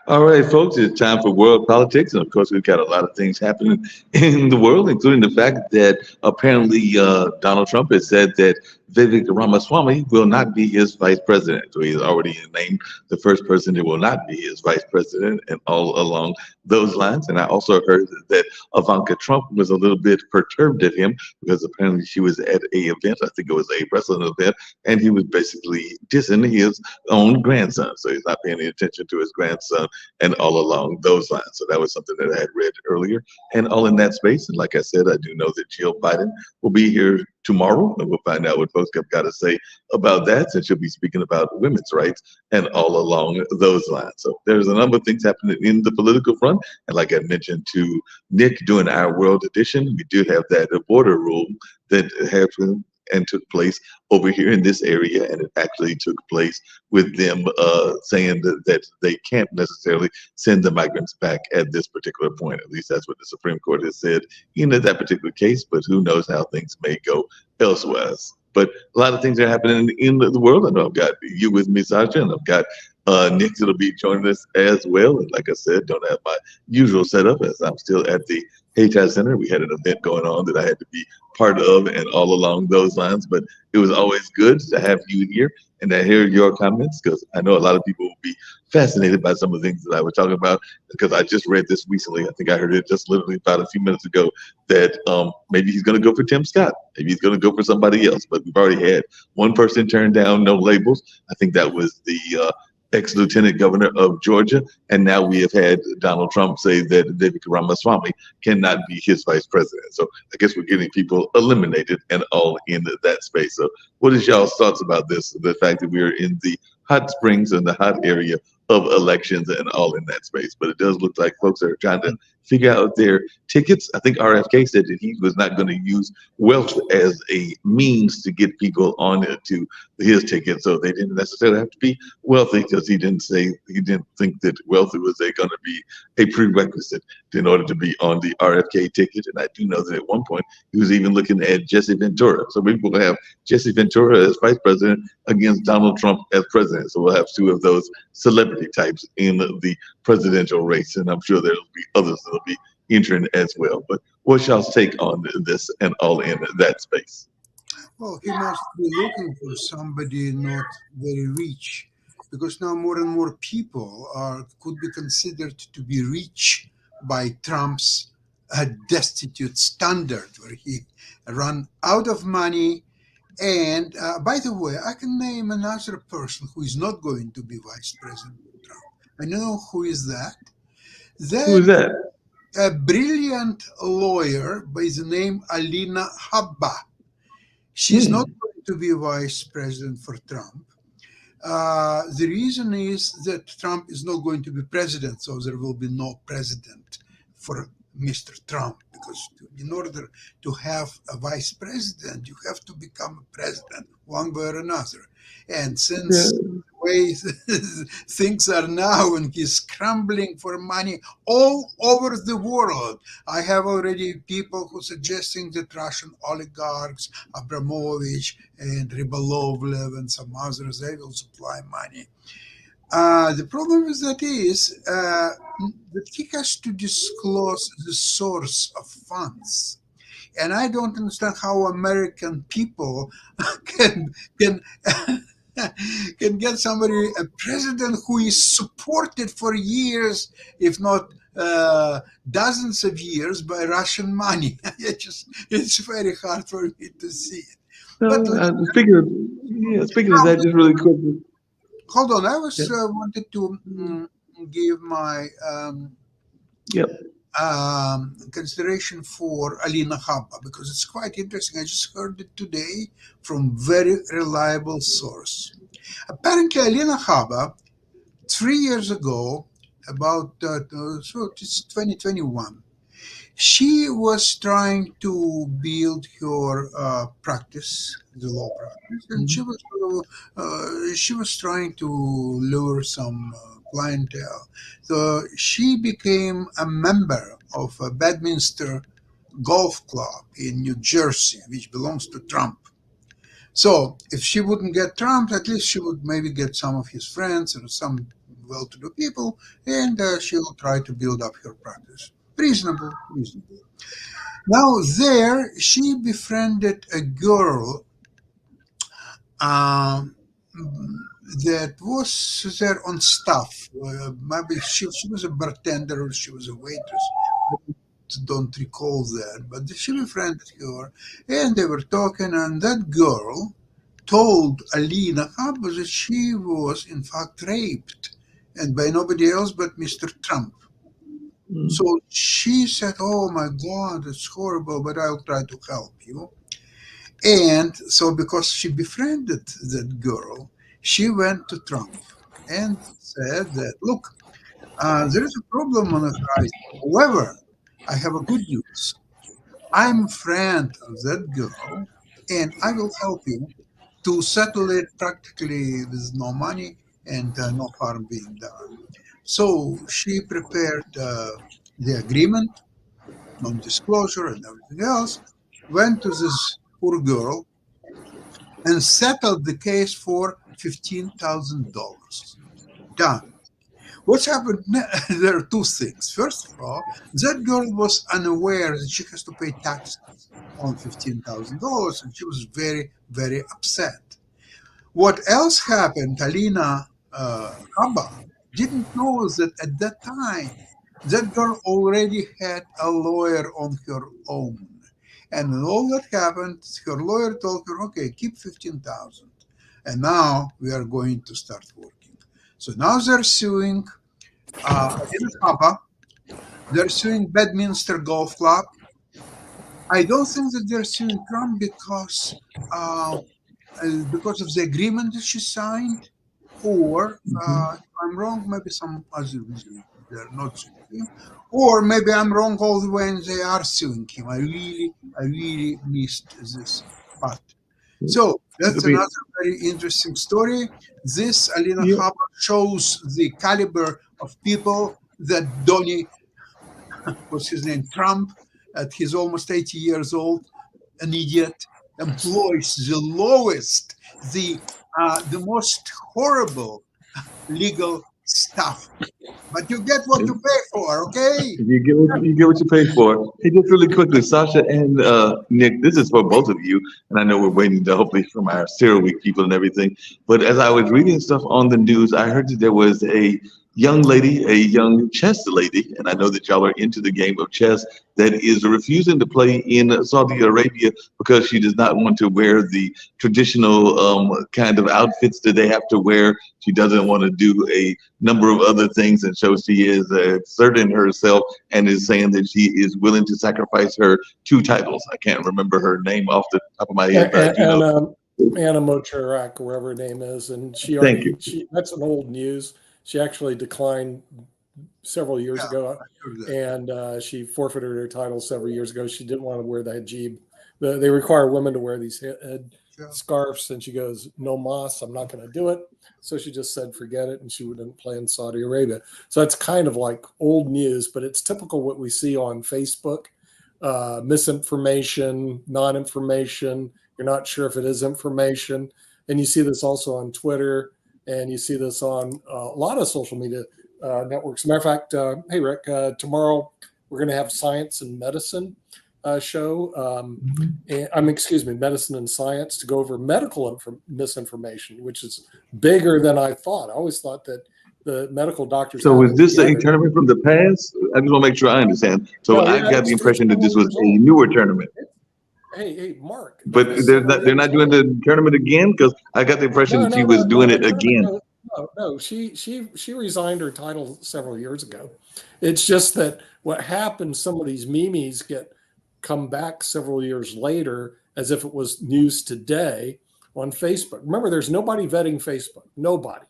All right, folks, it's time for world politics. And of course, we've got a lot of things happening in the world, including the fact that apparently Donald Trump has said that Vivek Ramaswamy will not be his vice president. So he's already named the first person that will not be his vice president, and all along those lines. And I also heard that Ivanka Trump was a little bit perturbed at him because apparently she was at a event, I think it was a wrestling event, and he was basically dissing his own grandson. So he's not paying any attention to his grandson and all along those lines. So that was something that I had read earlier and all in that space. And like I said, I do know that Jill Biden will be here tomorrow, and we'll find out what folks have got to say about that, since she'll be speaking about women's rights and all along those lines. So there's a number of things happening in the political front. And like I mentioned to Nick during our World Edition, we do have that border rule that happened and took place over here in this area, and it actually took place with them saying that they can't necessarily send the migrants back at this particular point. At least that's what the Supreme Court has said in that particular case, but who knows how things may go elsewhere. But a lot of things are happening in the world. I know I've got you with me, Sasha, and I've got Nick that'll be joining us as well. And like I said, don't have my usual setup as I'm still at the Haytide Center. We had an event going on that I had to be part of and all along those lines. But it was always good to have you here and to hear your comments, because I know a lot of people will be fascinated by some of the things that I was talking about, because I just read this recently. I think I heard it just literally about a few minutes ago that maybe he's going to go for Tim Scott. Maybe he's going to go for somebody else. But we've already had one person turn down, no labels. I think that was the ex-lieutenant governor of Georgia, and now we have had Donald Trump say that Vivek Ramaswamy cannot be his vice president. So I guess we're getting people eliminated and all in that space. So what is y'all's thoughts about this? The fact that we are in the hot springs and the hot area of elections and all in that space. But it does look like folks are trying to figure out their tickets. I think RFK said that he was not going to use wealth as a means to get people on to his ticket. So they didn't necessarily have to be wealthy, because he didn't think that wealth was going to be a prerequisite in order to be on the RFK ticket. And I do know that at one point he was even looking at Jesse Ventura. So we will have Jesse Ventura as vice president against Donald Trump as president. So we'll have two of those celebrity types in the presidential race, and I'm sure there'll be others that'll be entering as well. But what's y'all's take on this and all in that space? Well, he must be looking for somebody not very rich, because now more and more people could be considered to be rich by Trump's destitute standard, where he run out of money. And by the way, I can name another person who is not going to be vice president of Trump. I know who is that. Who is That that? a brilliant lawyer by the name Alina Habba. She's not Hmm. going to be vice president for Trump. The reason is that Trump is not going to be president, so there will be no president for Mr. Trump. Because in order to have a vice president, you have to become a president one way or another. And since Yeah. the way things are now, and he's scrambling for money all over the world, I have already people who suggesting that Russian oligarchs, Abramovich and Ribolovlev and some others, they will supply money. The problem with that is that he has to disclose the source of funds. And I don't understand how American people can can get somebody, a president who is supported for years, if not dozens of years, by Russian money. It's very hard for me to see it. But No, speaking of that, just really quickly. hold on, I was Yeah. wanted to give my Yep. consideration for Alina Habba, because it's quite interesting. I just heard it today from very reliable source. Apparently, Alina Habba 3 years ago, about so it's 2021, she was trying to build her practice, the law practice, and Mhm. she was trying to lure some clientele. So she became a member of a Bedminster Golf Club in New Jersey, which belongs to Trump. So if she wouldn't get Trump, at least she would maybe get some of his friends or some well-to-do people, and she will try to build up her practice. Reasonable, reasonable. Now there, she befriended a girl um, that was there on staff. Maybe she was a bartender or she was a waitress. I don't recall that, but she befriended her, and they were talking, and that girl told Alina Habba that she was in fact raped, and by nobody else but Mr. Trump. So she said, "Oh my God, it's horrible, but I'll try to help you." And so, because she befriended that girl, she went to Trump and said that, "Look, there is a problem on the horizon. However, I have a good news. I'm a friend of that girl, and I will help you to settle it practically with no money and no harm being done." So she prepared the agreement, non-disclosure and everything else, went to this poor girl and settled the case for $15,000. Done. What's happened? There are two things. First of all, that girl was unaware that she has to pay taxes on $15,000, and she was very, very upset. What else happened? Alina Habba didn't know that at that time, that girl already had a lawyer on her own. And when all that happened, her lawyer told her, "Okay, keep 15,000. And now we are going to start working." So now they're suing Alina Habba. They're suing Bedminster Golf Club. I don't think that they're suing Trump uh, because of the agreement that she signed, or if I'm wrong, maybe some other reason they're not suing him, or maybe I'm wrong all the way and they are suing him. I really missed this part. So that's another very interesting story. This Alina Yeah. Habba shows the caliber of people that Donnie, what's his name, Trump, at he's almost 80 years old, an idiot, employs the lowest, the most horrible legal stuff. But you get what you pay for, okay? You get what you pay for. Hey, just really quickly, Sasha and Nick, this is for both of you, and I know we're waiting to hopefully from our Serial Week people and everything. But as I was reading stuff on the news, I heard that there was a young lady, a young chess lady, and I know that y'all are into the game of chess, that is refusing to play in Saudi Arabia because she does not want to wear the traditional kind of outfits that they have to wear. She doesn't want to do a number of other things, and so she is asserting herself and is saying that she is willing to sacrifice her two titles. I can't remember her name off the top of my head, but I do know. Anna Mocharak, whoever her name is, and she Thank already you. that's an old news. She actually declined several years ago, and she forfeited her title several years ago. She didn't want to wear the hijab. They require women to wear these head scarves, and she goes, "No mas, I'm not going to do it." So she just said, "Forget it," and she wouldn't play in Saudi Arabia. So that's kind of like old news, but it's typical what we see on Facebook: misinformation, non-information. You're not sure if it is information, and you see this also on Twitter, and you see this on a lot of social media networks. As a matter of fact, hey Rick, tomorrow we're going to have Science and Medicine show. Excuse me, Medicine and Science, to go over medical misinformation, which is bigger than I thought. I always thought that the medical doctors. So is this a tournament from the past? I just want to make sure I understand. So No, I got the impression that this was a newer tournament. Hey, Mark. But they're not doing the tournament again, because I got the impression that she was doing it again. No, she resigned her title several years ago. It's just that what happened, some of these memes come back several years later as if it was news today on Facebook. Remember, there's nobody vetting Facebook. Nobody.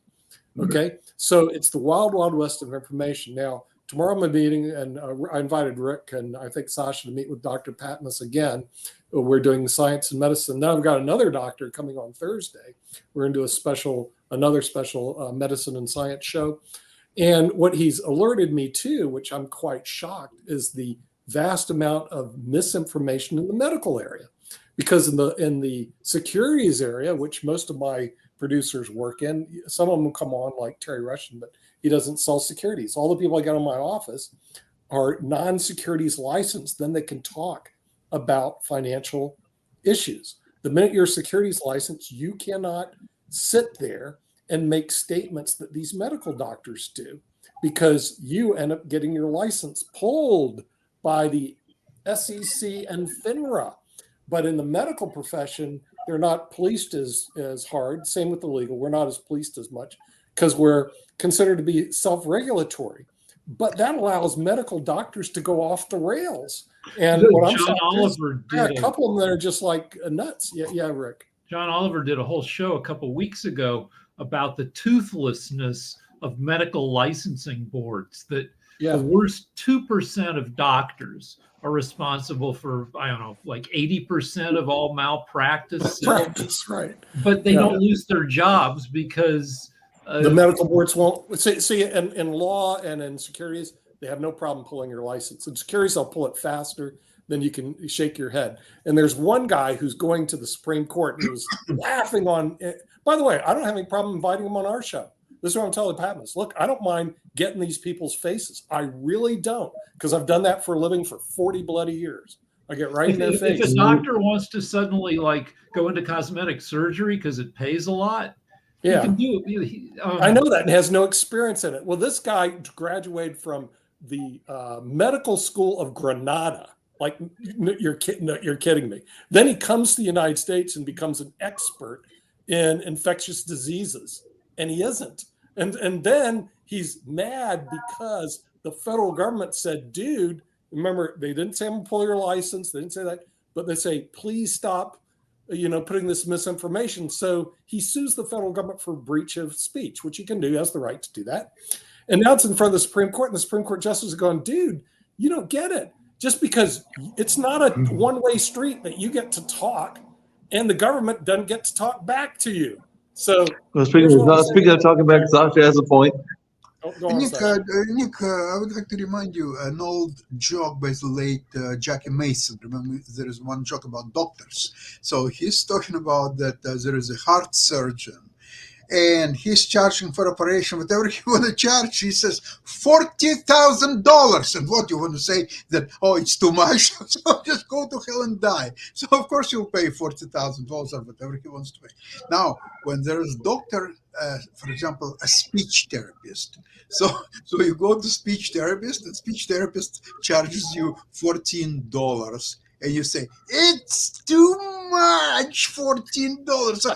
Okay. So it's the wild, wild west of information. Now, tomorrow I'm meeting, and I invited Rick and I think Sasha to meet with Dr. Patmos again. We're doing Science and Medicine. Now I've got another doctor coming on Thursday. We're going to do another special medicine and science show. And what he's alerted me to, which I'm quite shocked, is the vast amount of misinformation in the medical area. Because in the securities area, which most of my producers work in. Some of them come on like Terry Russian, but he doesn't sell securities. All the people I got in my office are non-securities licensed. Then they can talk about financial issues. The minute you're a securities license, you cannot sit there and make statements that these medical doctors do, because you end up getting your license pulled by the SEC and FINRA. But in the medical profession, they're not policed as hard. Same with the legal. We're not as policed as much because we're considered to be self-regulatory. But that allows medical doctors to go off the rails. And what I'm John saying is, Oliver there are did a couple of them that are just like nuts. Yeah, Rick. John Oliver did a whole show a couple of weeks ago about the toothlessness of medical licensing boards, that the worst 2% of doctors are responsible for, I don't know, like 80% of all malpractice. Right. But they don't lose their jobs because the medical boards won't. See, in law and in securities, they have no problem pulling your license. In securities, they'll pull it faster than you can shake your head. And there's one guy who's going to the Supreme Court and was laughing on. By the way, I don't have any problem inviting him on our show. This is what I'm telling Patmos. Look, I don't mind getting these people's faces. I really don't, because I've done that for a living for 40 bloody years. I get right in their face. If a doctor wants to suddenly like go into cosmetic surgery because it pays a lot, he can do it. I know that, and has no experience in it. Well, this guy graduated from the medical school of Granada. Like, you're kidding me. Then he comes to the United States and becomes an expert in infectious diseases, and he isn't. And then he's mad because the federal government said, dude, remember, they didn't say I'm gonna pull your license. They didn't say that, but they say, please stop, putting this misinformation. So he sues the federal government for breach of speech, which he can do. He has the right to do that. And now it's in front of the Supreme Court, and the Supreme Court justice is going, dude, you don't get it. Just because it's not a one-way street that you get to talk and the government doesn't get to talk back to you. So, speaking of talking back, Sasha has a point. Nick, I would like to remind you an old joke by the late Jackie Mason. Remember, there is one joke about doctors. So he's talking about that there is a heart surgeon, and he's charging for operation, whatever he want to charge. He says $40,000. And what you want to say that, oh, it's too much, so just go to hell and die. So of course you'll pay $40,000 or whatever he wants to pay. Now, when there is doctor, for example, a speech therapist. So you go to speech therapist, and speech therapist charges you $14. And you say, it's too much, $14. So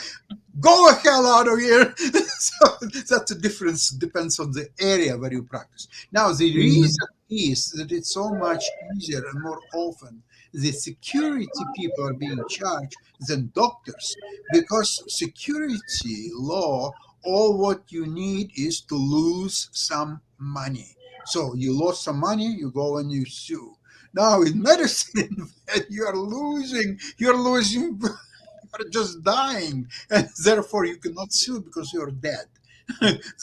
go hell out of here. So that's the difference, depends on the area where you practice. Now, the reason is that it's so much easier and more often the security people are being charged than doctors, because security law, all what you need is to lose some money. So you lost some money, you go and you sue. Now in medicine, you're losing, you're just dying, and therefore you cannot sue because you're dead.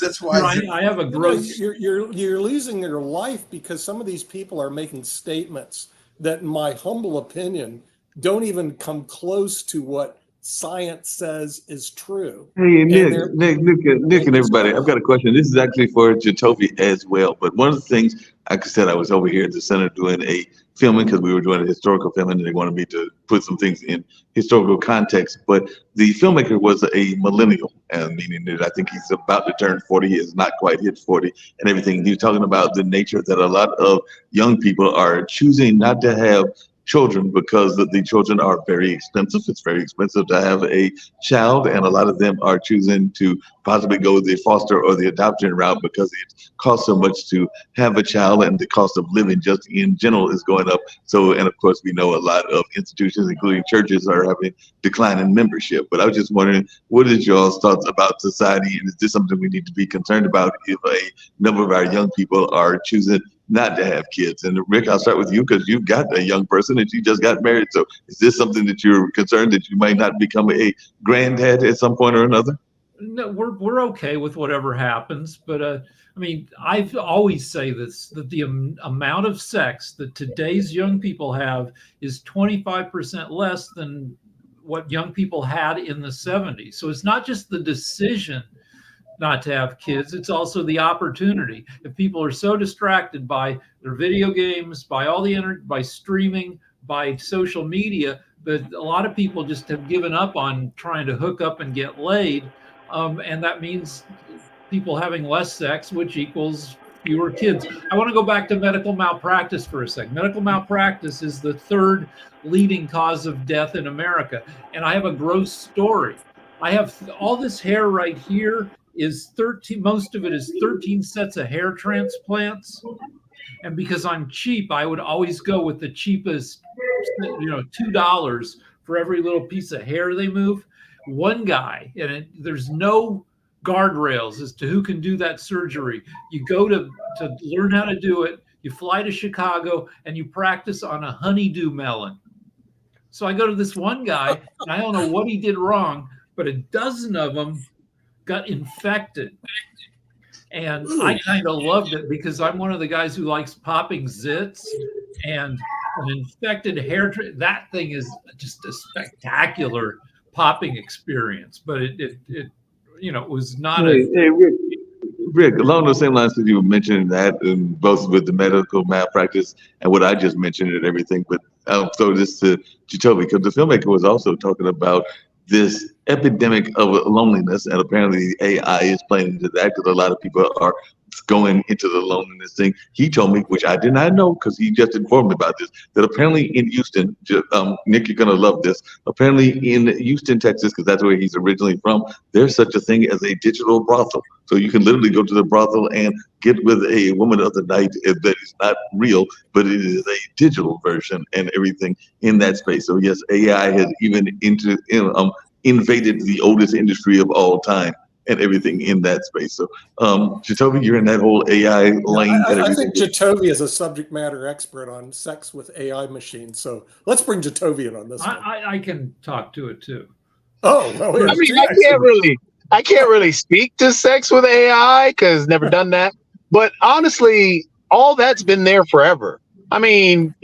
That's why I have a gross. You're losing your life because some of these people are making statements that, in my humble opinion, don't even come close to what science says is true. Hey, Nick, and everybody, I've got a question. This is actually for Jacoby as well. But one of the things, like I said, I was over here at the center doing a filming because we were doing a historical filming, and they wanted me to put some things in historical context. But the filmmaker was a millennial, meaning that I think he's about to turn 40. He has not quite hit 40 and everything. He was talking about the nature that a lot of young people are choosing not to have children because the children are very expensive. It's very expensive to have a child, and a lot of them are choosing to possibly go the foster or the adoption route because it costs so much to have a child, and the cost of living just in general is going up. So, and of course, we know a lot of institutions, including churches, are having decline in membership. But I was just wondering, what is y'all's thoughts about society, and is this something we need to be concerned about if a number of our young people are choosing not to have kids? And Rick, I'll start with you because you've got a young person and you just got married. So is this something that you're concerned that you might not become a granddad at some point or another? No, we're okay with whatever happens. But I mean, I've always say this, that the amount of sex that today's young people have is 25% less than what young people had in the 70s. So it's not just the decision not to have kids, it's also the opportunity. If people are so distracted by their video games, by all the by streaming, by social media, that a lot of people just have given up on trying to hook up and get laid. And that means people having less sex, which equals fewer kids. I want to go back to medical malpractice for a second. Medical malpractice is the third leading cause of death in America. And I have a gross story. I have all this hair right here is 13, most of it is 13 sets of hair transplants. And because I'm cheap, I would always go with the cheapest, $2 for every little piece of hair they move. One guy, and there's no guardrails as to who can do that surgery. You go to learn how to do it, you fly to Chicago, and you practice on a honeydew melon. So I go to this one guy, and I don't know what he did wrong, but a dozen of them got infected. And I kind of loved it because I'm one of the guys who likes popping zits, and an infected hair, that thing is just a spectacular popping experience, but it was not Rick, along those same lines that you were mentioning that, both with the medical malpractice and what I just mentioned and everything, but so this to Jacoby, because the filmmaker was also talking about this epidemic of loneliness, and apparently AI is playing into that because a lot of people are going into the loneliness thing. He told me, which I did not know because he just informed me about this, that apparently in Houston, Nick, you're going to love this. Apparently in Houston, Texas, because that's where he's originally from, there's such a thing as a digital brothel. So you can literally go to the brothel and get with a woman of the night that is not real, but it is a digital version and everything in that space. So yes, AI has even invaded the oldest industry of all time and everything in that space. So, Jacoby, you're in that whole AI lane. I think Jacoby is a subject matter expert on sex with AI machines. So let's bring Jacoby in on this one. I can talk to it too. Oh, well, I mean, I can't really speak to sex with AI because never done that. But honestly, all that's been there forever. I mean,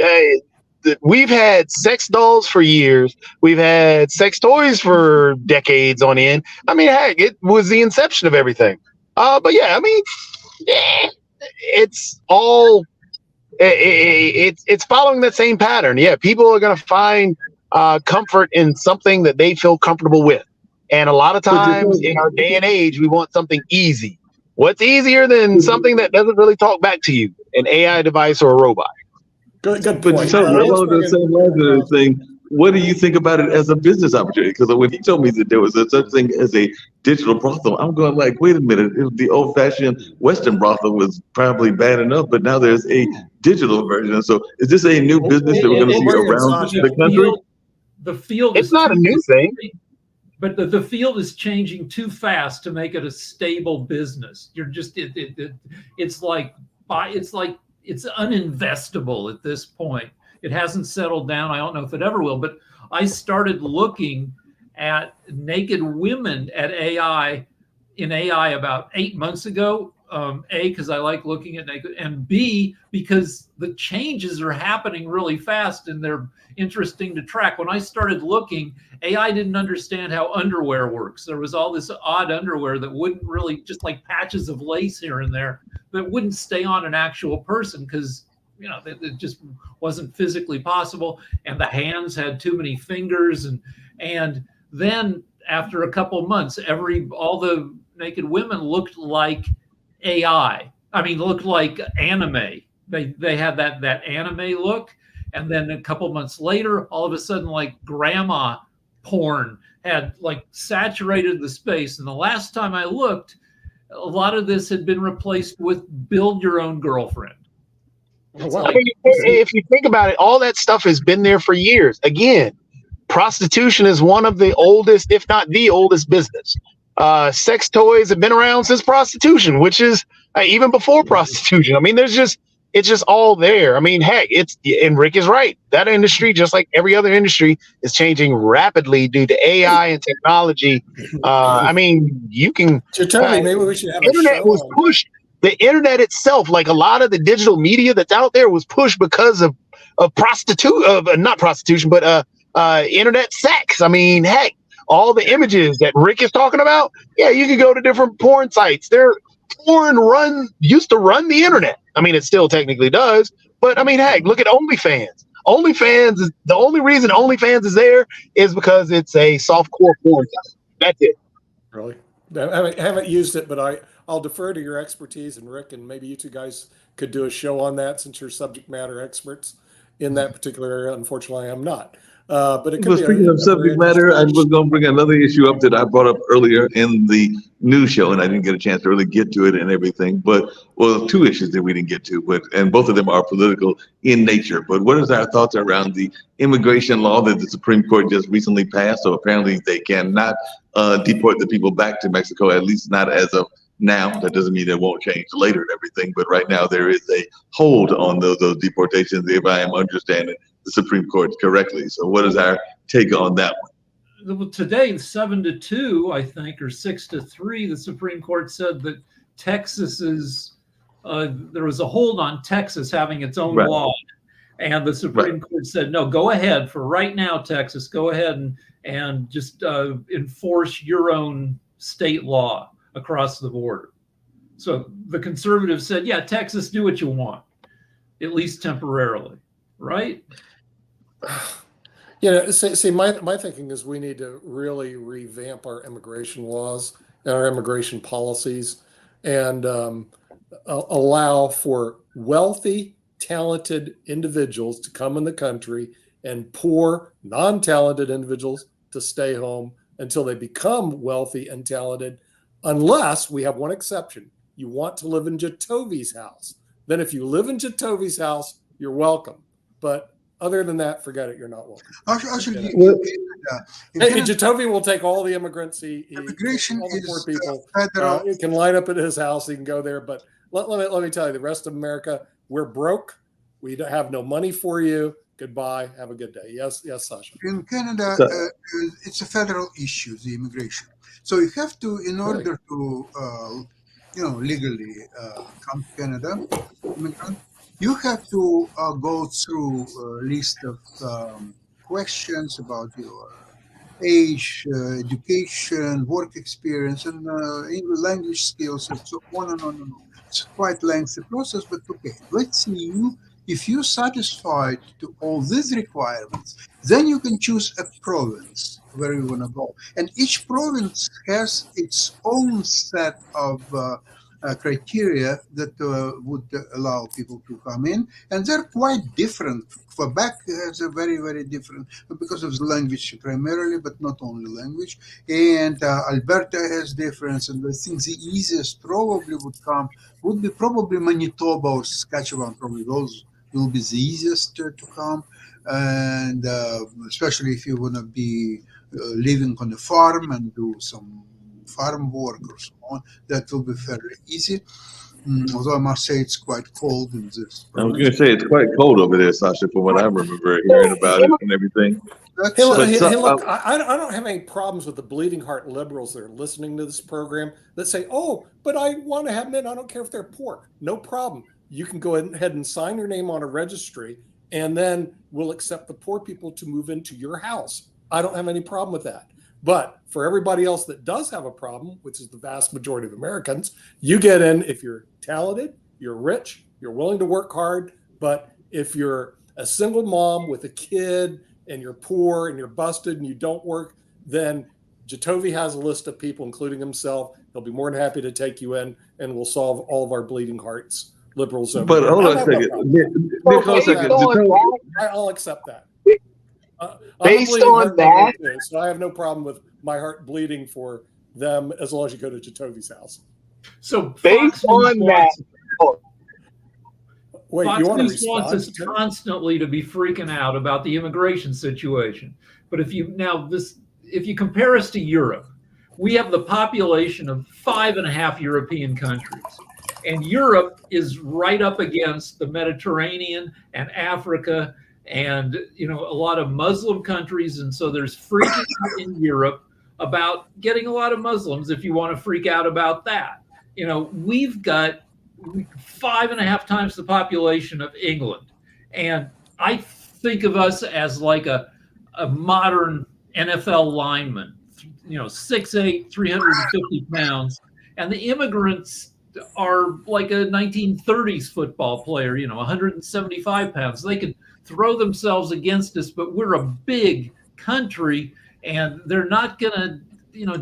we've had sex dolls for years. We've had sex toys for decades on end. I mean, heck, it was the inception of everything. But yeah, I mean, it's all it's following that same pattern. Yeah, people are going to find comfort in something that they feel comfortable with. And a lot of times in our day and age, we want something easy. What's easier than something that doesn't really talk back to you, an AI device or a robot? Good point. But along the same lines of thing, what do you think about it as a business opportunity? Because when he told me that there was such thing as a digital brothel, I'm going like, wait a minute, the old-fashioned Western brothel was probably bad enough, but now there's a digital version. So is this a new business that we're going to see around the country? The field it's not a new thing. But the field is changing too fast to make it a stable business. You're just it's uninvestable at this point. It hasn't settled down. I don't know if it ever will, but I started looking at naked women at AI about 8 months ago. A, because I like looking at naked, and B, because the changes are happening really fast and they're interesting to track. When I started looking, AI didn't understand how underwear works. There was all this odd underwear that wouldn't really, just like patches of lace here and there, that wouldn't stay on an actual person because it just wasn't physically possible. And the hands had too many fingers. And then after a couple of months, all the naked women looked like AI. I mean, looked like anime. They had that anime look. And then a couple months later, all of a sudden, like grandma porn had like saturated the space. And the last time I looked, a lot of this had been replaced with build your own girlfriend. Wow. I mean, if you think about it, all that stuff has been there for years. Again, prostitution is one of the oldest, if not the oldest business. Sex toys have been around since prostitution, which is even before prostitution. I mean, it's just all there. I mean, heck, and Rick is right. That industry, just like every other industry, is changing rapidly due to AI and technology. I mean, you can. Maybe we should have internet was pushed. The internet itself, like a lot of the digital media that's out there, was pushed because of not prostitution, but internet sex. I mean, heck, all the images that Rick is talking about. Yeah, you can go to different porn sites. Porn used to run the internet. I mean, it still technically does, but I mean, heck, look at OnlyFans. OnlyFans is the only reason OnlyFans is there is because it's a softcore porn site. That's it. Really? I haven't used it, but I'll defer to your expertise, and Rick, and maybe you two guys could do a show on that since you're subject matter experts in that particular area. Unfortunately, I'm not. But it could be. Speaking of subject matter, I was going to bring another issue up that I brought up earlier in the news show, and I didn't get a chance to really get to it and everything. But well, two issues that we didn't get to, and both of them are political in nature. But what is our thoughts around the immigration law that the Supreme Court just recently passed? So apparently they cannot deport the people back to Mexico, at least not as of now. That doesn't mean it won't change later and everything. But right now there is a hold on those deportations, if I am understanding the Supreme Court correctly. So what is our take on that one? Well, today, 7-2, I think, or 6-3, the Supreme Court said that there was a hold on Texas having its own law. And the Supreme Court said, no, go ahead for right now, Texas, go ahead and just enforce your own state law across the border. So the conservatives said, yeah, Texas, do what you want, at least temporarily, right? See, my thinking is we need to really revamp our immigration laws and our immigration policies and allow for wealthy, talented individuals to come in the country and poor, non-talented individuals to stay home until they become wealthy and talented, unless we have one exception. You want to live in Jatovi's house. Then if you live in Jatovi's house, you're welcome. But other than that, forget it. You're not welcome. Actually, Jatovi will take all the immigrants. Immigration all the is poor people. federal. You can line up at his house. He can go there. But let me tell you, the rest of America, we're broke. We don't have no money for you. Goodbye. Have a good day. Yes, Sasha. In Canada, it's a federal issue, the immigration. So you have to, in order to, legally come to Canada, immigrant, you have to go through a list of questions about your age, education, work experience, and English language skills, and so on and on and on. It's quite a lengthy process, but okay. Let's see if you're satisfied to all these requirements, then you can choose a province where you want to go. And each province has its own set of criteria that would allow people to come in, and they're quite different. Quebec has a very, very different, because of the language primarily, but not only language. And Alberta has difference, and I think the easiest probably would be probably Manitoba or Saskatchewan. Probably those will be the easiest to come, and especially if you want to be living on a farm and do some farm work or so on, that will be fairly easy. Although I must say it's quite cold in this. I was going to say it's quite cold over there, Sasha, from what I remember hearing about it and everything. Look, I don't have any problems with the bleeding heart liberals that are listening to this program that say, oh, but I want to have men. I don't care if they're poor. No problem. You can go ahead and sign your name on a registry, and then we'll accept the poor people to move into your house. I don't have any problem with that. But for everybody else that does have a problem, which is the vast majority of Americans, you get in if you're talented, you're rich, you're willing to work hard. But if you're a single mom with a kid and you're poor and you're busted and you don't work, then Jatovi has a list of people, including himself. He'll be more than happy to take you in, and we'll solve all of our bleeding hearts. Liberals. But hold on a second. I'll accept that. Based on that, so I have no problem with my heart bleeding for them as long as you go to Jatovi's house. So based on that, wait, Fox you want to News wants us constantly to be freaking out about the immigration situation. But if you compare us to Europe, we have the population of 5.5 European countries. And Europe is right up against the Mediterranean and Africa and a lot of Muslim countries. And so there's freaking out in Europe about getting a lot of Muslims if you want to freak out about that. We've got 5.5 times the population of England. And I think of us as like a a modern NFL lineman, 6'8", 350 pounds, and the immigrants are like a 1930s football player, 175 pounds. They could throw themselves against us, but we're a big country, and they're not going to,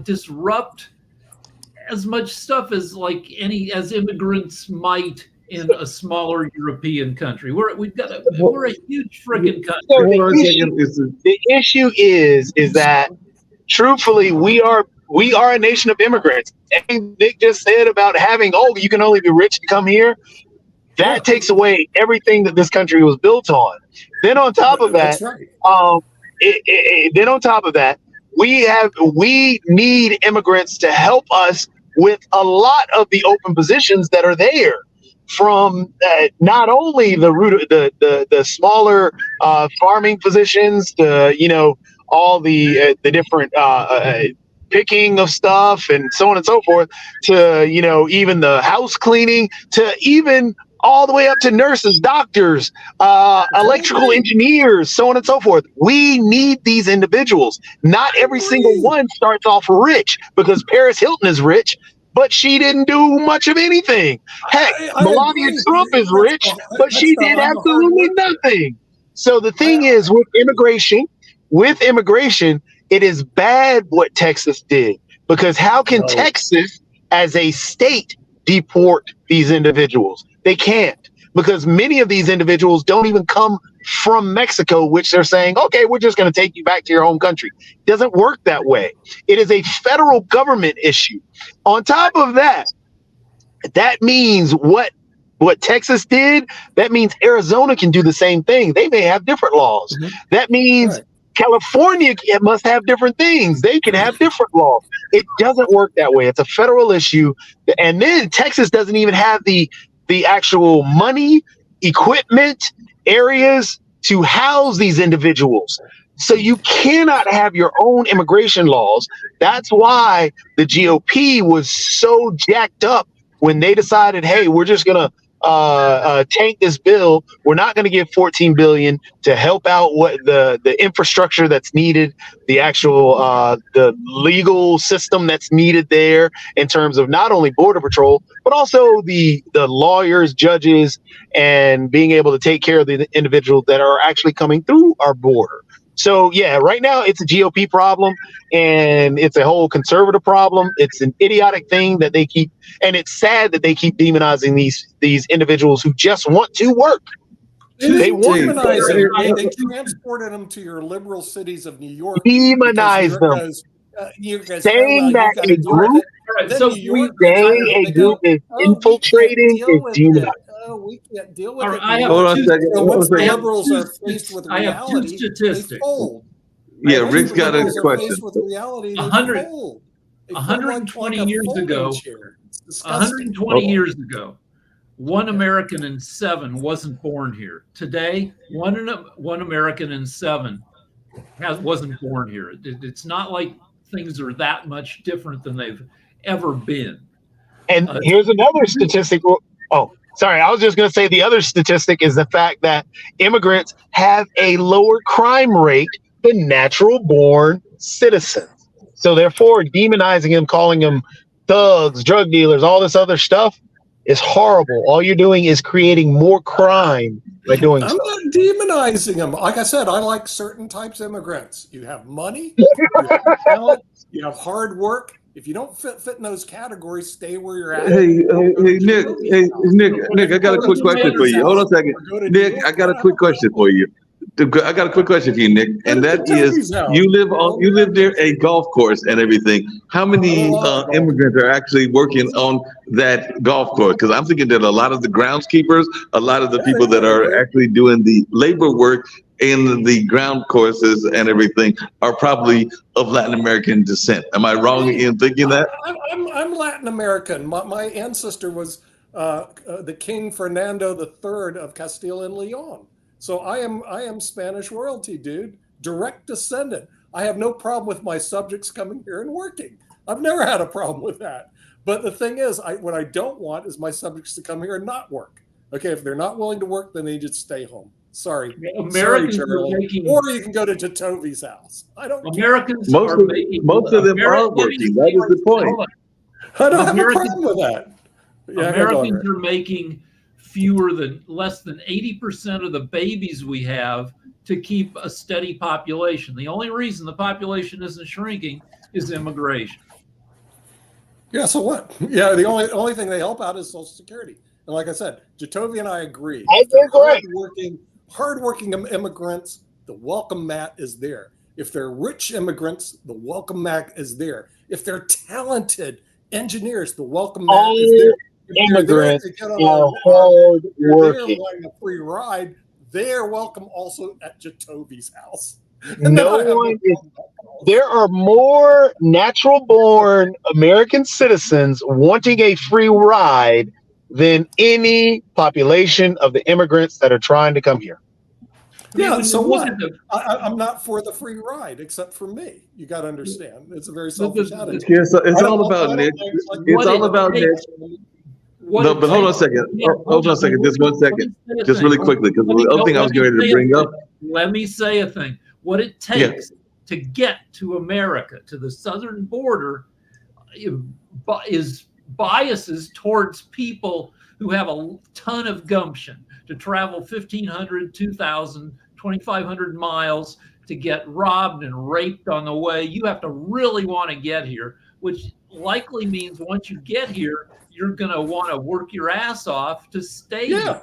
disrupt as much stuff as as immigrants might in a smaller European country. We're a huge freaking country. So the issue is that truthfully we are a nation of immigrants. And Nick just said about having you can only be rich to come here. That takes away everything that this country was built on. Then on top of that, we need immigrants to help us with a lot of the open positions that are there, from not only the smaller farming positions to all the different picking of stuff and so on and so forth, to even the house cleaning, to even all the way up to nurses, doctors, electrical engineers, so on and so forth. We need these individuals. Not every single one starts off rich, because Paris Hilton is rich, but she didn't do much of anything. Heck, Melania Trump is rich, but she did absolutely nothing. So the thing is, with immigration, it is bad what Texas did, because how can Texas as a state deport these individuals? They can't, because many of these individuals don't even come from Mexico, which they're saying, okay, we're just going to take you back to your home country. It doesn't work that way. It is a federal government issue. On top of that, that means what Texas did, that means Arizona can do the same thing. They may have different laws. Mm-hmm. That means California must have different things. They can have different laws. It doesn't work that way. It's a federal issue. And then Texas doesn't even have the actual money, equipment, areas to house these individuals. So you cannot have your own immigration laws. That's why the GOP was so jacked up when they decided, hey, we're just going to tank this bill. We're not going to give $14 billion to help out what the infrastructure that's needed, the actual the legal system that's needed there in terms of not only Border Patrol, but also the lawyers, judges, and being able to take care of the individuals that are actually coming through our border. So, yeah, right now it's a GOP problem, and it's a whole conservative problem. It's an idiotic thing that they keep, and it's sad that they keep demonizing these individuals who just want to work. They demonize them. They transported them to your liberal cities of New York. Demonize them. Saying that a group, a group is infiltrating is demonized. We can't deal with it. Hold on a second. So once the liberals are faced with reality, they fold. Yeah, Rick's got a question. 120 years ago, 120 years ago, 1 American in 7 wasn't born here. Today, one American in 7 wasn't born here. It's not like things are that much different than they've ever been. And here's another statistic. Sorry, I was just going to say the other statistic is the fact that immigrants have a lower crime rate than natural-born citizens. So therefore, demonizing them, calling them thugs, drug dealers, all this other stuff is horrible. All you're doing is creating more crime by doing so. I'm not demonizing them. Like I said, I like certain types of immigrants. You have money, you have talent, you have hard work. If you don't fit in those categories, stay where you're at. Hey, Nick, I got a quick question for you. Hold on a second. Nick, I got a quick question for you. I got a quick question for you, Nick, and that is, you live near a golf course and everything. How many immigrants are actually working on that golf course? Because I'm thinking that a lot of the groundskeepers, a lot of the people that are actually doing the labor work in the ground courses and everything are probably of Latin American descent. Am I wrong in thinking that? I'm Latin American. My ancestor was the King Fernando III of Castile and Leon. So I am Spanish royalty, dude. Direct descendant. I have no problem with my subjects coming here and working. I've never had a problem with that. But the thing is, what I don't want is my subjects to come here and not work. Okay, if they're not willing to work, then they just stay home. Sorry, Americans sorry, Charlie. are making, or you can go to Jatovi's house. I don't. Americans Most are of, making. most of them are working. That is the point. Hold on. I don't have a Americans- problem with that. Yeah, Americans are making less than 80% of the babies we have to keep a steady population. The only reason the population isn't shrinking is immigration. Yeah, so what? Yeah, the only thing they help out is Social Security. And like I said, Jatovy and I agree. I If they're agree. hardworking immigrants, the welcome mat is there. If they're rich immigrants, the welcome mat is there. If they're talented engineers, the welcome mat is there. Immigrants If they're there to are get hard they're working. wanting a free ride, they're welcome also at Jatovy's house. No one is. There are more natural born American citizens wanting a free ride than any population of the immigrants that are trying to come here. Yeah, when so you look what? at the- I'm not for the free ride, except for me. You got to understand, it's a very selfish attitude. It's I all don't- about I Nick. don't think like- It's what all it about Nick. takes- what No, it but hold on a takes- second. Yeah, Hold on a second. Just one let me second. say a Just thing. really quickly, because Let me- the other thing I was let me getting ready to say a bring up. thing. Let me say a thing. What it takes to get to America, to the southern border, is biases towards people who have a ton of gumption to travel 1,500, 2,000, 2,500 miles to get robbed and raped on the way. You have to really want to get here, which likely means once you get here, you're going to want to work your ass off to stay Yeah. here.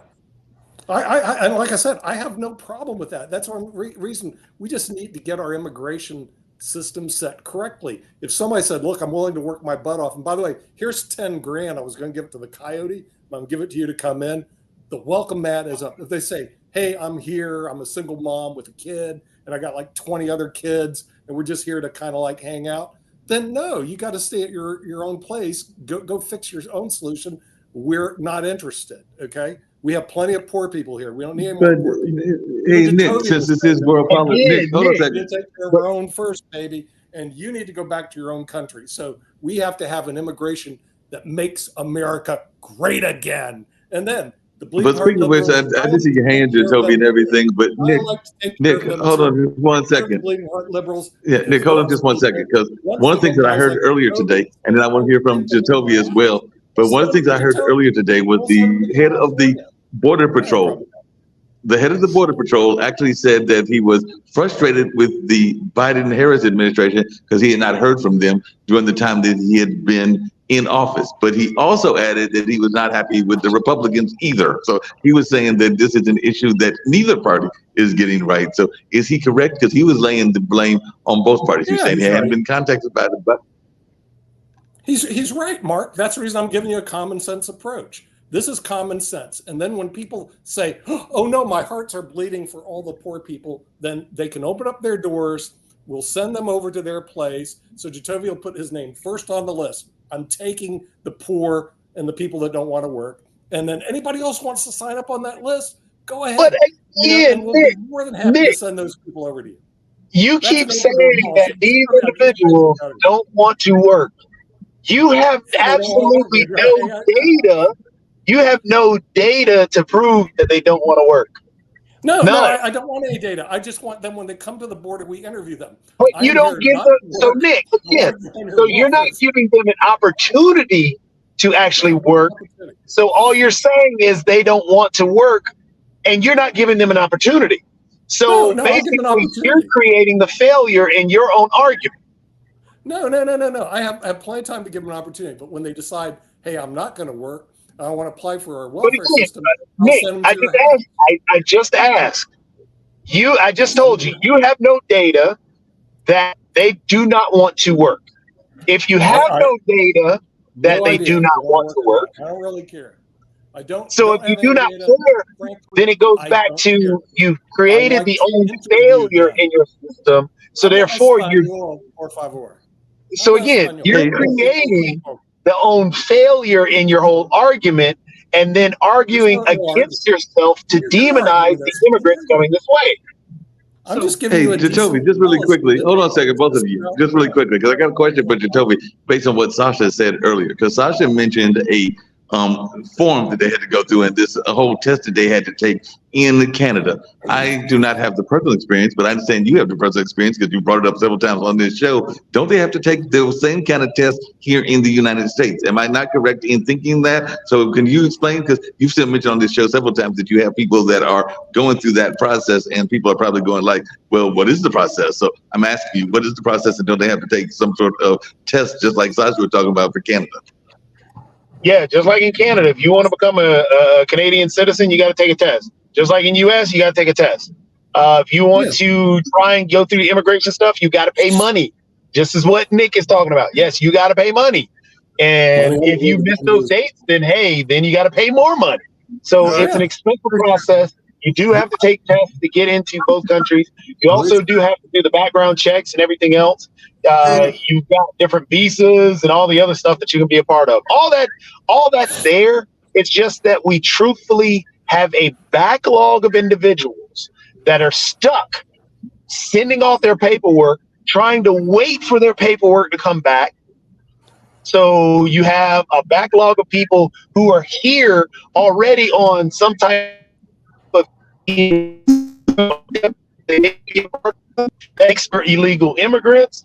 And like I said, I have no problem with that. That's one reason we just need to get our immigration system set correctly. If somebody said, look, I'm willing to work my butt off, and by the way, here's 10 grand, I was going to give it to the coyote, I'm going to give it to you to come in. The welcome mat is up. If they say, hey, I'm here, I'm a single mom with a kid, and I got like 20 other kids, and we're just here to kind of like hang out, then no, you got to stay at your own place. Go fix your own solution. We're not interested. Okay. We have plenty of poor people here. We don't need any more But poor people. hey, Nick, since this is world politics, Nick, hold on a You second. take care of our own first, baby, and you need to go back to your own country. So we have to have an immigration that makes America great again. And then the bleeding But speaking of which, I did see your hand, Jatovy, and everything. But Nick, hold on just one second. Bleeding heart liberals. Yeah, Nick, hold on just one second, because one of the things that I heard earlier today, and then I want to hear from Jatovy as well. But one of the things I heard earlier today was the head of the Border Patrol. The head of the Border Patrol actually said that he was frustrated with the Biden-Harris administration because he had not heard from them during the time that he had been in office. But he also added that he was not happy with the Republicans either. So he was saying that this is an issue that neither party is getting right. So is he correct? Because he was laying the blame on both parties. He was saying he hadn't been contacted by the But He's right, Mark. That's the reason I'm giving you a common sense approach. This is common sense. And then when people say, oh no, my hearts are bleeding for all the poor people, then they can open up their doors. We'll send them over to their place. So Jatovy will put his name first on the list. I'm taking the poor and the people that don't want to work. And then anybody else wants to sign up on that list, go ahead. But again, and we'll be more than happy to send those people over to you. You keep saying that these individuals don't want to work. You have absolutely no data. You have no data to prove that they don't want to work. No, I don't want any data. I just want them when they come to the border, we interview them. But you don't give them. So Nick, again, so you're not giving them an opportunity to actually work. So all you're saying is they don't want to work, and you're not giving them an opportunity. So basically, you're creating the failure in your own argument. No. I have plenty of time to give them an opportunity. But when they decide, hey, I'm not going to work, I want to apply for our welfare system. Nick, I just asked. I just told you, you have no data that they do not want to work. If you have no data that they do not want to work, I don't really care. I don't. So if you do not care, then it goes back to you've created the own failure in your system. So therefore, So again, you're creating the own failure in your whole argument, and then arguing against yourself to demonize the immigrants coming this way. I'm just giving you a Jatovy, just really quickly. Hold on a second, both of you. Just really quickly, because I got a question for Jatovy based on what Sasha said earlier. Because Sasha mentioned a form that they had to go through and this whole test that they had to take in Canada. I do not have the personal experience, but I understand you have the personal experience because you brought it up several times on this show. Don't they have to take those same kind of tests here in the United States? Am I not correct in thinking that? So can you explain? Because you've still mentioned on this show several times that you have people that are going through that process, and people are probably going like, well, what is the process? So I'm asking you, what is the process, and don't they have to take some sort of test, just like Sasha was talking about for Canada? Yeah, just like in Canada, if you want to become a Canadian citizen, you got to take a test. Just like in US, you got to take a test. If you want to try and go through the immigration stuff, you got to pay money. Just as what Nick is talking about. Yes, you got to pay money. And if you miss those dates, then you got to pay more money. So it's an expensive process. You do have to take tests to get into both countries. You also do have to do the background checks and everything else. You've got different visas and all the other stuff that you can be a part of. All that's there. It's just that we truthfully have a backlog of individuals that are stuck sending off their paperwork, trying to wait for their paperwork to come back. So you have a backlog of people who are here already on some type of expert illegal immigrants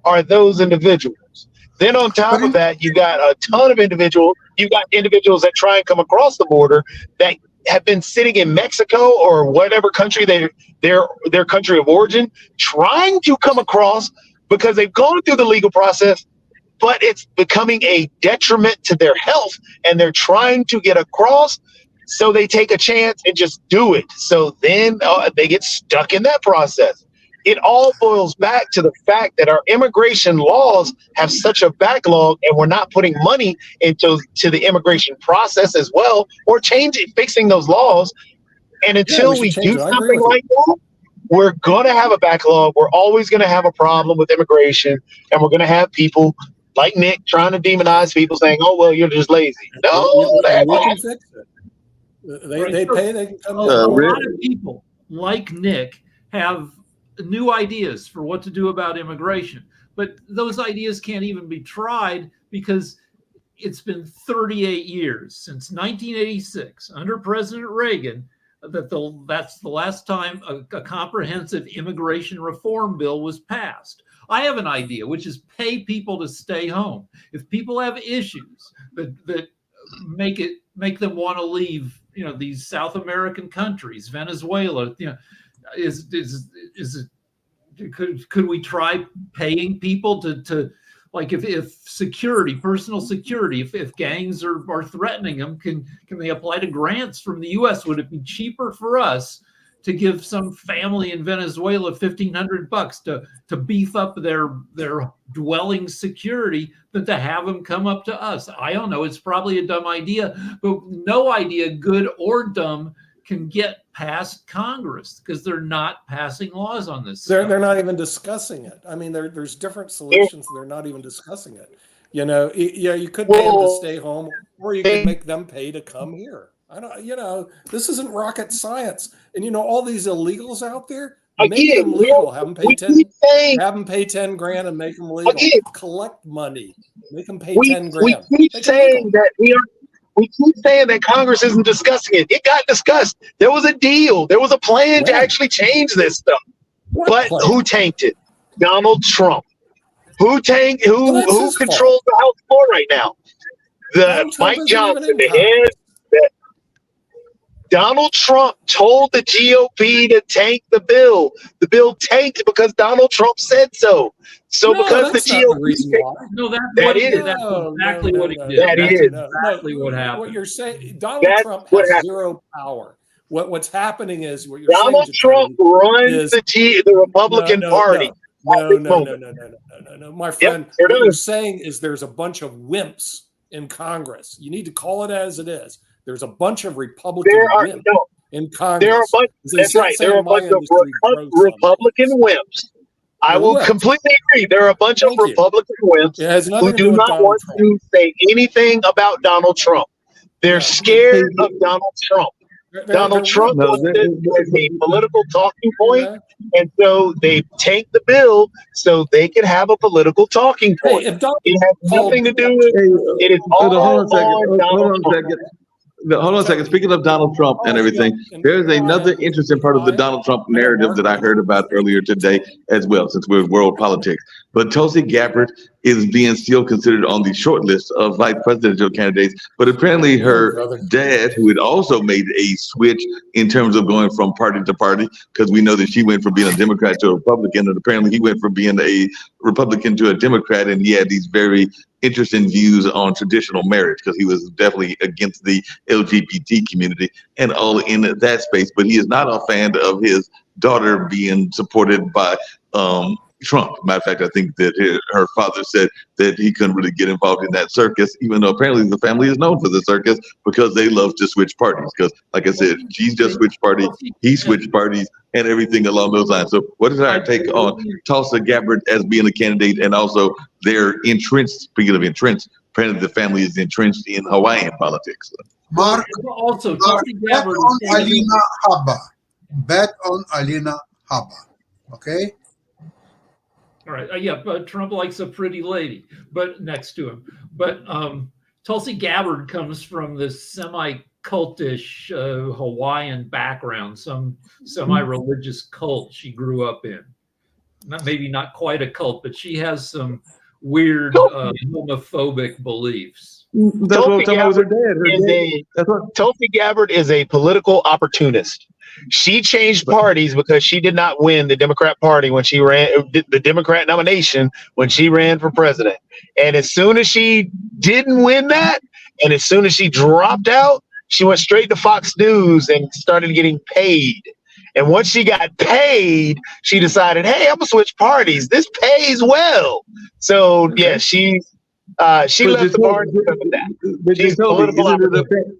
are those individuals. Then on top of that, you got a ton of individuals. You got individuals that try and come across the border that have been sitting in Mexico or whatever country their country of origin, trying to come across because they've gone through the legal process, but it's becoming a detriment to their health, and they're trying to get across. So they take a chance and just do it. So then they get stuck in that process. It all boils back to the fact that our immigration laws have such a backlog, and we're not putting money into the immigration process as well, or fixing those laws. And until we do something like that, we're going to have a backlog. We're always going to have a problem with immigration, and we're going to have people like Nick trying to demonize people, saying, "Oh, well, you're just lazy." No, they can fix it. They pay. They can come. A lot of people like Nick have new ideas for what to do about immigration, but those ideas can't even be tried because it's been 38 years since 1986 under President Reagan that's the last time a comprehensive immigration reform bill was passed. I have an idea, which is pay people to stay home. If people have issues that make them want to leave, these South American countries, Venezuela, could we try paying people to like if security, personal security, if gangs are threatening them, can they apply to grants from the U.S.? Would it be cheaper for us to give some family in Venezuela $1,500 to beef up their dwelling security than to have them come up to us? I don't know. It's probably a dumb idea, but no idea, good or dumb, can get past Congress because they're not passing laws on this. They're not even discussing it. I mean, there's different solutions. They're not even discussing it. You could pay them to stay home, or you could make them pay to come here. This isn't rocket science. And all these illegals out there, make them legal. Have them pay $10 grand and make them legal. Collect money. Make them pay $10 grand. We keep saying that Congress isn't discussing it. It got discussed. There was a deal. There was a plan to actually change this stuff. Who tanked it? Donald Trump. Who controls the House floor right now? Mike Johnson, the head. Donald Trump told the GOP to tank the bill. The bill tanked because Donald Trump said so. So because the GOP, that's exactly what he did. Exactly what happened. What you're saying, Donald Trump has zero power. What's happening is what you're Donald saying. Trump runs the Republican Party. No, my friend. What you're saying is there's a bunch of wimps in Congress. You need to call it as it is. There's a bunch of Republican wimps in Congress. That's right. There are a bunch of Republican wimps. I will completely agree. There are a bunch of Republican wimps who do not want to say anything about Donald Trump. They're scared of Donald Trump. Donald Trump No, wants it as a political talking point, and so they take the bill so they can have a political talking point. Hey, if Donald It has nothing to do with it. Is all hold on a second. on Donald Hold on a Trump. second. No, hold on a second. Speaking of Donald Trump and everything, there's another interesting part of the Donald Trump narrative that I heard about earlier today as well, since we're in world politics. But Tulsi Gabbard is being still considered on the short list of vice presidential candidates. But apparently her dad, who had also made a switch in terms of going from party to party, because we know that she went from being a Democrat to a Republican, and apparently he went from being a Republican to a Democrat, and he had these very interesting views on traditional marriage, because he was definitely against the LGBT community and all in that space. But he is not a fan of his daughter being supported by Trump. Matter of fact, I think that her father said that he couldn't really get involved in that circus, even though apparently the family is known for the circus because they love to switch parties. Because, like I said, she's just switched party, he switched parties, and everything along those lines. So, what is our take on Tulsi Gabbard as being a candidate, and also they're entrenched? Speaking of entrenched, apparently the family is entrenched in Hawaiian politics. Mark, Also, Mark, Tulsi bet Gabbard. on Alina Habba. Bet on Alina Habba. Okay? All right. Yeah, but Trump likes a pretty lady, but next to him. But Tulsi Gabbard comes from this semi-cultish Hawaiian background, some semi-religious cult she grew up in. Maybe not quite a cult, but she has some weird homophobic beliefs. That's what I'm talking about with her dad. Tulsi Gabbard is a political opportunist. She changed parties because she did not win the Democrat Party when she ran the Democrat nomination when she ran for president. And as soon as she didn't win that, and as soon as she dropped out, she went straight to Fox News and started getting paid. And once she got paid, she decided, hey, I'm gonna switch parties. This pays well. So yeah, she left the party because of that. She's political opportunist.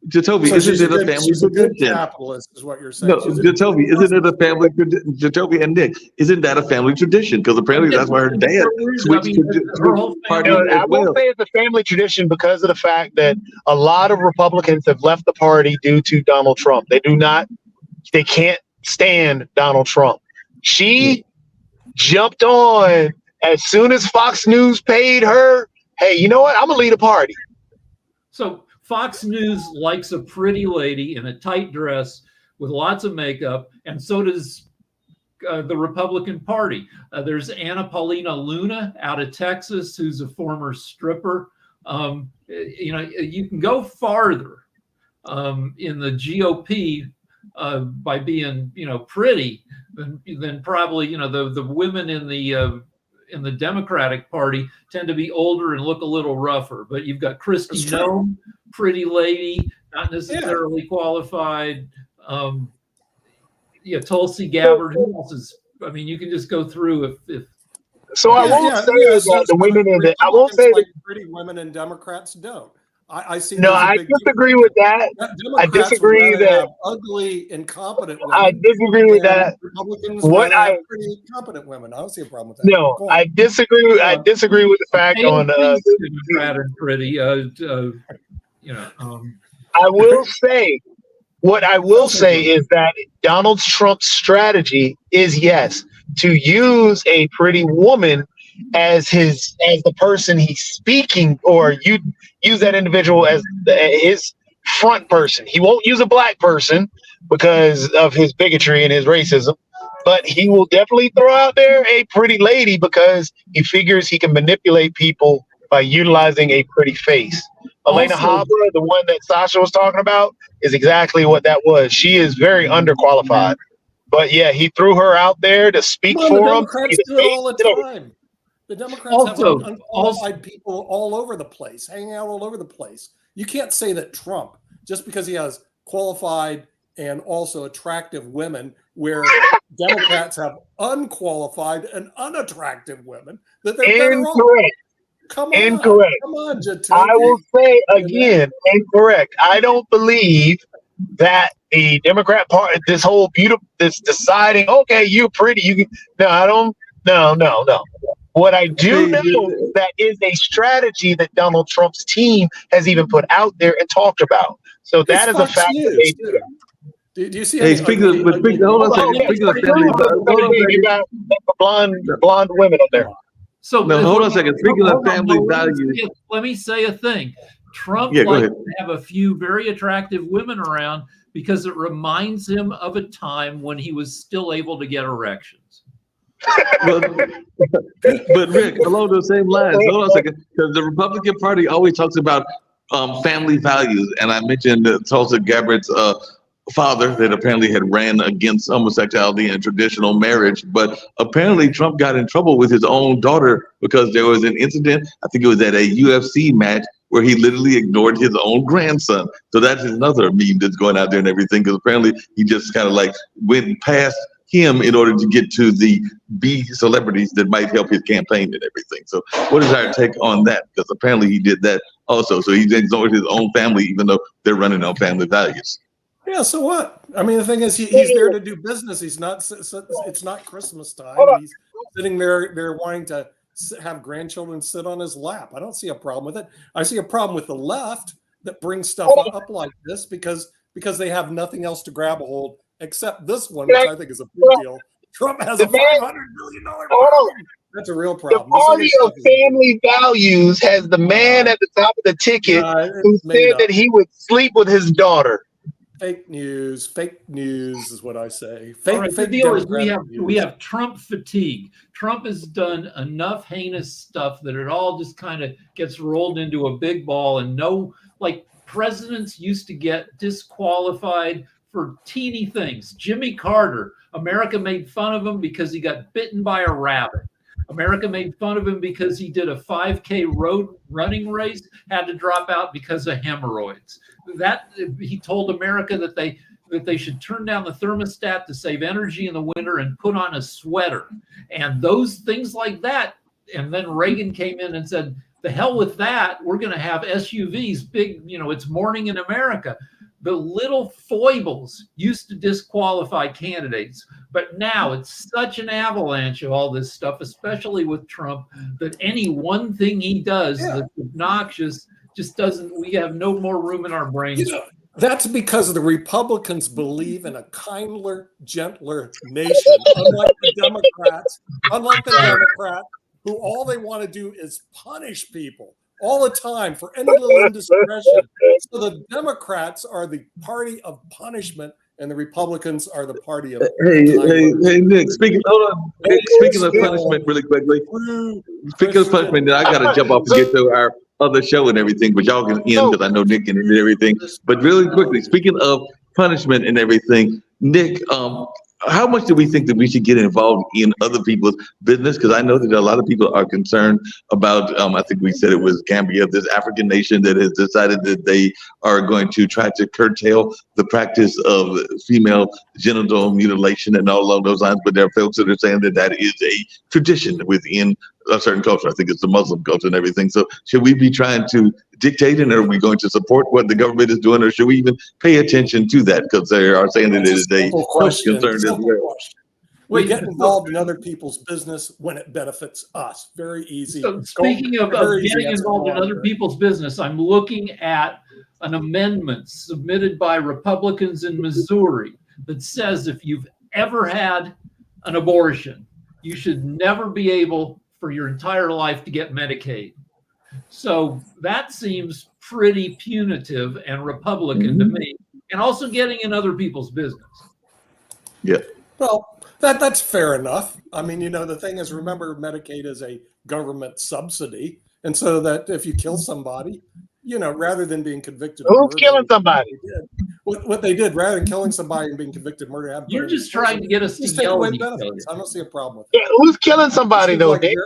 Jacoby, isn't it a family tradition? Capitalist is what you're saying. No, Jacoby, isn't it a family tradition? Jacoby and Nick, isn't that a family tradition? Because apparently that's why her dad switched to party I won't say it's a family tradition because of the fact that a lot of Republicans have left the party due to Donald Trump. They can't stand Donald Trump. She jumped on as soon as Fox News paid her. Hey, you know what? I'm gonna lead a party. So Fox News likes a pretty lady in a tight dress with lots of makeup, and so does the Republican Party. There's Anna Paulina Luna out of Texas, who's a former stripper. You can go farther in the GOP by being, pretty than probably, the women in the Democratic Party tend to be older and look a little rougher. But you've got Kristi Noem, pretty lady, not necessarily qualified. Tulsi Gabbard. Who else is? I mean, you can just go through if. So I won't say that the women in the. I won't say that pretty women and Democrats don't. I see. No, I disagree with that. I disagree that ugly, incompetent women. I disagree with that. Republicans pretty competent women. I don't see a problem with that. No, I disagree. I disagree with the fact on Democrat and pretty. I will say, what I will say is that Donald Trump's strategy is to use a pretty woman as the person he's speaking, or you use that individual as his front person. He won't use a black person because of his bigotry and his racism, but he will definitely throw out there a pretty lady because he figures he can manipulate people by utilizing a pretty face. Alina Habba, the one that Sasha was talking about, is exactly what that was. She is very underqualified. But yeah, he threw her out there to speak for him. Democrats do it all the time. The Democrats have unqualified people all over the place, hanging out all over the place. You can't say that Trump, just because he has qualified and also attractive women, where Democrats have unqualified and unattractive women, that they're better off. Come on, incorrect. Come on, Jacoby. I will say again, incorrect. I don't believe that the Democrat Party, this deciding, okay, you're pretty, you can. No, I don't. No. What I do know that is a strategy that Donald Trump's team has even put out there and talked about. So that is a fact that they do. Do you see? Hey, hold on a second. Speaking of family, you got blonde women up there. So no, hold on a second. Speaking of family values, let me say a thing. Trump Yeah, go likes ahead. to have a few very attractive women around because it reminds him of a time when he was still able to get erections. but Rick, along those same lines, hold on a second, because the Republican Party always talks about family values, and I mentioned Tulsi Gabbard's father that apparently had ran against homosexuality and traditional marriage, but apparently Trump got in trouble with his own daughter because there was an incident, I think it was at a UFC match, where he literally ignored his own grandson. So that's another meme that's going out there and everything, because apparently he just kind of like went past him in order to get to the B celebrities that might help his campaign and everything. So what is our take on that? Because apparently he did that also. So he ignored his own family, even though they're running on family values. Yeah, so what? I mean, the thing is, he's there to do business. He's not. It's not Christmas time. And he's sitting there wanting to have grandchildren sit on his lap. I don't see a problem with it. I see a problem with the left that brings stuff up like this because they have nothing else to grab a hold except this one, which I think is a big deal. Trump has a $500 million problem. That's a real problem. The party of family values has the man at the top of the ticket who said that he would sleep with his daughter. Fake news is what I say. The deal is we have Trump fatigue. Trump has done enough heinous stuff that it all just kind of gets rolled into a big ball, and like presidents used to get disqualified for teeny things. Jimmy Carter, America made fun of him because he got bitten by a rabbit. America made fun of him because he did a 5K road running race, had to drop out because of hemorrhoids. That he told America that they should turn down the thermostat to save energy in the winter and put on a sweater. And those things like that. And then Reagan came in and said, the hell with that. We're going to have SUVs, big, it's morning in America. The little foibles used to disqualify candidates, but now it's such an avalanche of all this stuff, especially with Trump, that any one thing he does that's obnoxious just doesn't, we have no more room in our brains. That's because the Republicans believe in a kinder, gentler nation, unlike the Democrats, who all they want to do is punish people all the time for any little indiscretion. So the Democrats are the party of punishment, and the Republicans are the party of Hey, Nick. Speaking of punishment, really quickly. Speaking of punishment, I got to jump off and get to our other show and everything, but y'all can end because I know Nick can end everything. But really quickly, speaking of punishment and everything, Nick, how much do we think that we should get involved in other people's business? Because I know that a lot of people are concerned about, I think we said it was Gambia, this African nation that has decided that they are going to try to curtail the practice of female genital mutilation and all along those lines. But there are folks that are saying that that is a tradition within a certain culture. I think it's the Muslim culture and everything. So should we be trying to dictate, and are we going to support what the government is doing, or should we even pay attention to that? Because they are saying that it is a concern as well. We get involved in other people's business when it benefits us. Very easy. So speaking of getting involved in other people's business, I'm looking at an amendment submitted by Republicans in Missouri that says if you've ever had an abortion, you should never be able for your entire life to get Medicaid. So that seems pretty punitive and Republican to me, and also getting in other people's business. Yeah. Well, that's fair enough. I mean, the thing is, remember, Medicaid is a government subsidy, and so that if you kill somebody, rather than being convicted, who's killing somebody? What they did, rather than killing somebody and being convicted murder, you're just trying to get us to yell at each other. I don't see a problem with that. Yeah, who's killing somebody though? Nick?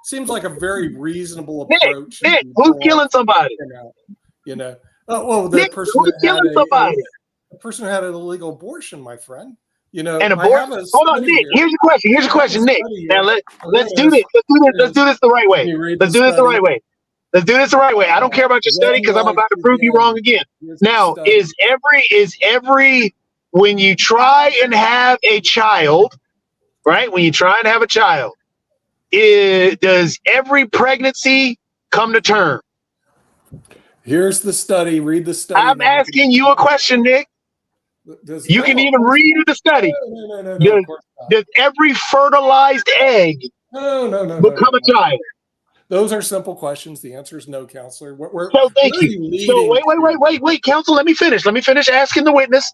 Seems like a very reasonable approach. Nick, who's killing somebody? The person who's killing somebody? The person who had an illegal abortion, my friend. And abortion. Hold on, Nick. Here's your question, Nick. Now let's do this. Let's do this the right way. Let's do this the right way. Let's do this the right way. I don't care about your study because I'm about to prove you wrong again. Now, is every when you try and have a child, right? When you try and have a child, does every pregnancy come to term? Here's the study. Read the study. I'm asking you a question, Nick. You can even read the study. Does every fertilized egg become a child? Those are simple questions. The answer is no, counselor. So thank you. So wait, counsel. Let me finish. Let me finish asking the witness.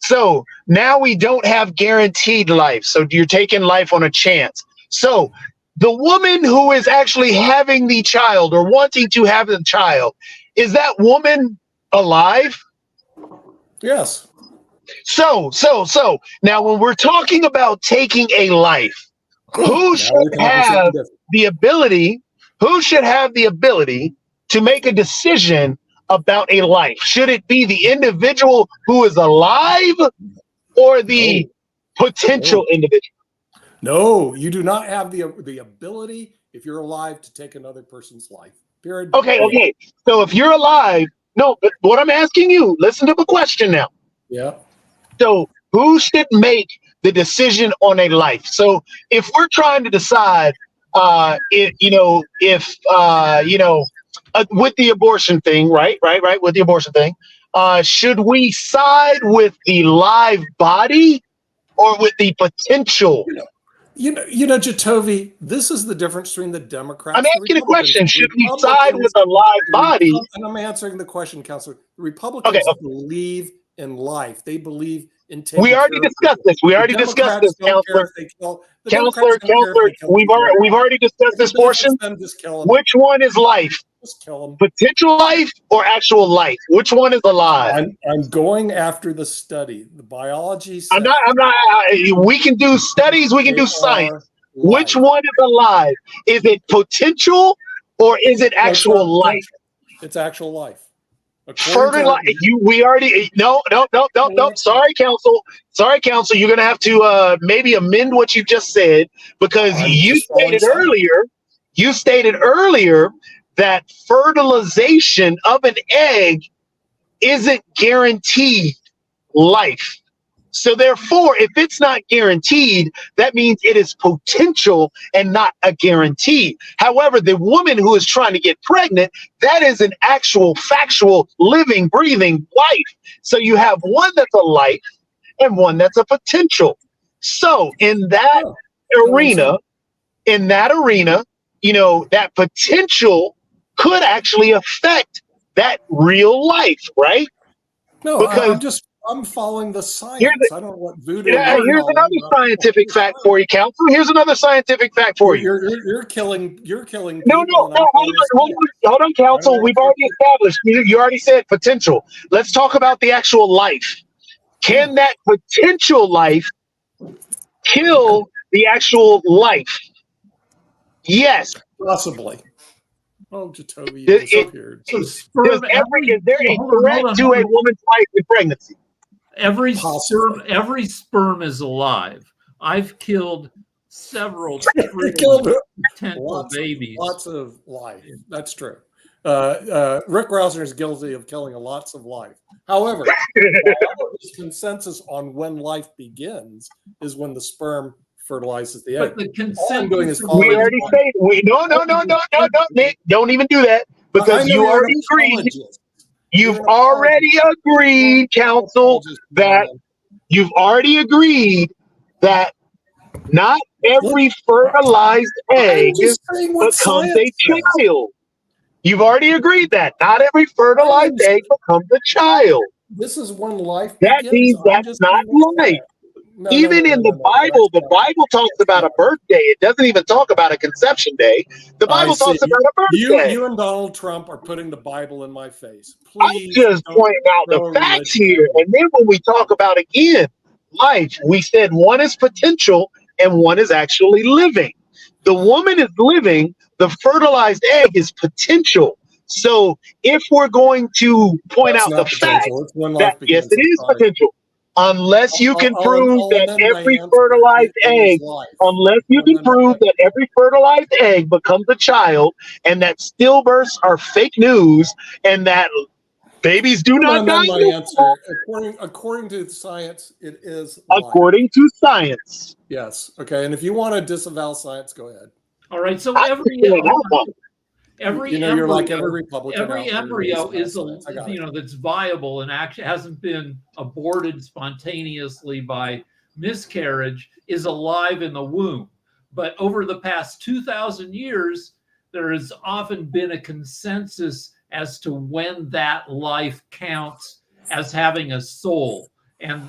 So now we don't have guaranteed life. So you're taking life on a chance. So the woman who is actually having the child or wanting to have the child, is that woman alive? Yes. So now when we're talking about taking a life, who should have the ability to make a decision about a life? Should it be the individual who is alive or the potential individual? No, you do not have the ability, if you're alive, to take another person's life. Period. Okay. So if you're alive, no, but what I'm asking you, listen to the question now. Yeah. So who should make the decision on a life? So if we're trying to decide, with the abortion thing, right, with the abortion thing, should we side with the live body or with the potential? Jatovi, this is the difference between the Democrats. I'm asking a question. Should we side with a live body? And I'm answering the question, Counselor. The Republicans believe in life. They believe in taking We already discussed this. Counselor. Counselor, we've already discussed this portion. Which one is life? Just kill them. Potential life or actual life? Which one is alive? I'm going after the study. The biology. I'm not. We can do studies. We can do science. Which one is alive? Is it potential or is it actual life? It's actual life. We already no. Sorry, counsel. You're gonna have to maybe amend what you just said, because you stated earlier that fertilization of an egg isn't guaranteed life. So therefore, if it's not guaranteed, that means it is potential and not a guarantee. However, the woman who is trying to get pregnant, that is an actual, factual, living, breathing life. So you have one that's a life and one that's a potential. So in that arena, that potential could actually affect that real life, right? No, because I'm following the science. I don't know what voodoo. Here's another scientific fact for you, counsel. Here's another scientific fact for you. You're killing. No. Hold on, counsel. We've already established. You already said potential. Let's talk about the actual life. Can that potential life kill the actual life? Yes. Possibly. Oh, Jatovi, is there a threat to a woman's life in pregnancy? Every sperm is alive. I've killed several potential babies. Lots of life. That's true. Rick Rausner is guilty of killing lots of life. However, the consensus on when life begins is when the sperm fertilizes the egg. But the consensus we already stated. No, Nick, don't even do that, because you already agreed. You've already agreed, counsel, that not every fertilized egg becomes a child. You've already agreed that not every fertilized egg becomes a child. This is when life begins. That means that's not life. Even in the Bible, the Bible talks about a birthday. It doesn't even talk about a conception day. The Bible talks about a birthday. You and Donald Trump are putting the Bible in my face. Please, I'm just pointing out the facts here. And then when we talk about, again, life, we said one is potential and one is actually living. The woman is living. The fertilized egg is potential. So if we're going to point out the fact that, yes, it is potential. Unless you can prove that every fertilized egg, becomes a child, and that stillbirths are fake news, and that babies do not die. According to science, it is according to science. Yes. Okay. And if you want to disavow science, go ahead. All right. So Every you're like every Republican. every embryo is a that's viable and actually hasn't been aborted spontaneously by miscarriage is alive in the womb. But over the past 2,000 years, there has often been a consensus as to when that life counts as having a soul. And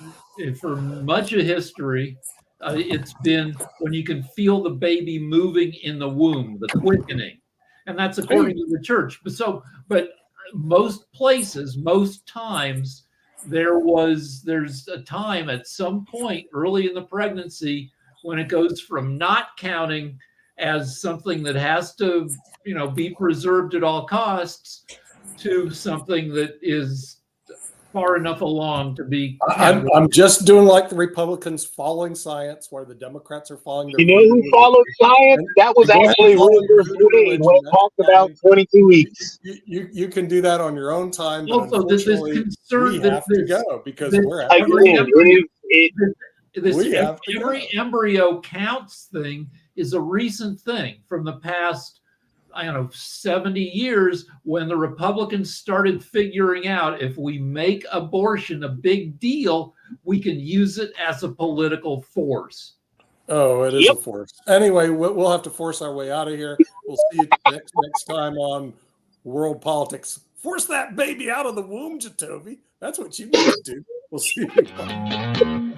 for much of history, it's been when you can feel the baby moving in the womb, the quickening. And that's according to the church. But most places, most times, there's a time at some point early in the pregnancy when it goes from not counting as something that has to, be preserved at all costs to something that is far enough along to be. I'm just doing like the Republicans following science, where the Democrats are following. Who followed science? That was actually Wilbur Wade talked about 22 weeks. You can do that on your own time. But also, this concern we that have to go because we're every embryo counts thing is a recent thing from the past, 70 years, when the Republicans started figuring out if we make abortion a big deal, we can use it as a political force. Oh, it is a force. Anyway, we'll have to force our way out of here. We'll see you next time on World Politics. Force that baby out of the womb, Jacoby. That's what you need to do. We'll see you.